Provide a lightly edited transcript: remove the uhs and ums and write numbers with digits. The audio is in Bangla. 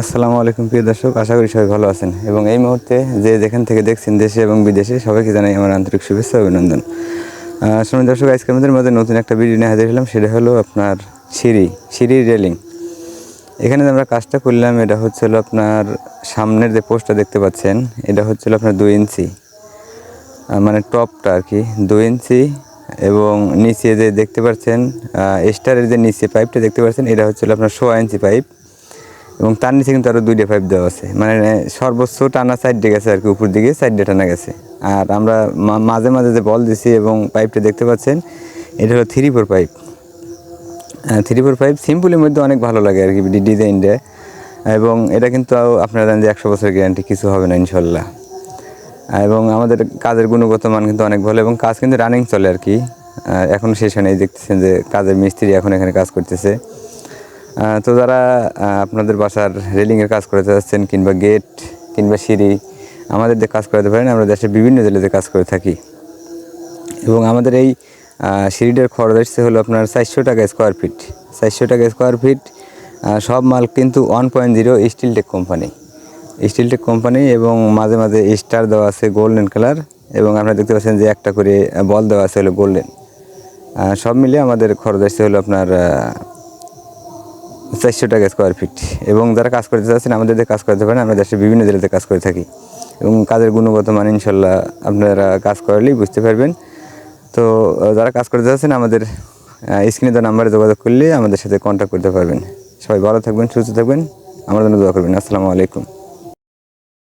আসসালামু আলাইকুম প্রিয় দর্শক, আশা করি সবাই ভালো আছেন এবং এই মুহূর্তে যে যেখান থেকে দেখছেন দেশে এবং বিদেশে সবাইকে জানাই আমার আন্তরিক শুভেচ্ছা ও অভিনন্দন। শুনুন দর্শক, আজকে আমাদের মধ্যে নতুন একটা ভিডিও নিয়ে হাজির হলাম। সেটা হলো আপনার সিঁড়ির রেলিং। এখানে যে আমরা কাজটা করলাম এটা হচ্ছিল আপনার সামনের যে পোস্টটা দেখতে পাচ্ছেন এটা হচ্ছিল আপনার 2 ইঞ্চি, মানে টপটা আর কি 2 ইঞ্চি, এবং নিচে যে দেখতে পাচ্ছেন স্টারের যে নিচে পাইপটা দেখতে পাচ্ছেন এটা হচ্ছিল আপনার 1.5 ইঞ্চি পাইপ, এবং তার নিচে কিন্তু আরও 2টা পাইপ দেওয়া আছে, মানে সর্বোচ্চ টানা সাইডে গেছে আর কি, উপর দিকে সাইডে টানা গেছে। আর আমরা মাঝে মাঝে যে বল দিছি এবং পাইপটা দেখতে পাচ্ছেন এটা হলো 3/4 পাইপ। 3/4 পাইপ সিম্পলের মধ্যে অনেক ভালো লাগে আর কি ডিজাইনটা, এবং এটা কিন্তু আপনারা জানেন যে 100 বছর গ্যারান্টি, কিছু হবে না ইনশাল্লাহ। এবং আমাদের কাজের গুণগত মান কিন্তু অনেক ভালো এবং কাজ কিন্তু রানিং চলে আর কি, এখনও শেষ হয় নাই। দেখতেছেন যে কাজের মিস্ত্রি এখন এখানে কাজ করতেছে। তো যারা আপনাদের বাসার রেলিংয়ের কাজ করতে যাচ্ছেন কিংবা গেট কিংবা সিঁড়ি আমাদের দিয়ে কাজ করাতে পারেন, আমরা দেশের বিভিন্ন জেলাতে কাজ করে থাকি। এবং আমাদের এই সিঁড়িটার খরচ আসছে হলো আপনার 400 টাকা স্কোয়ার ফিট। 400 টাকা স্কোয়ার ফিট। সব মাল কিন্তু 1.0 স্টিলটেক কোম্পানি, এবং মাঝে মাঝে স্টার দেওয়া আছে গোল্ডেন কালার, এবং আপনারা দেখতে পাচ্ছেন যে একটা করে বল দেওয়া আছে হলো গোল্ডেন। সব মিলিয়ে আমাদের খরচ আসছে হলো আপনার 400 টাকা স্কোয়ার ফিট। এবং যারা কাজ করতে চাচ্ছেন আমাদের দিয়ে কাজ করতে পারেন, আমরা দেশের বিভিন্ন জেলাতে কাজ করে থাকি এবং কাজের গুণগত মান ইনশাল্লাহ আপনারা কাজ করালেই বুঝতে পারবেন। তো যারা কাজ করতে চাচ্ছেন আমাদের স্ক্রিনে দেওয়া নাম্বারে যোগাযোগ করলে আমাদের সাথে কন্ট্যাক্ট করতে পারবেন। সবাই ভালো থাকবেন, সুস্থ থাকবেন, আমার জন্য দোয়া করবেন। আসসালামু আলাইকুম।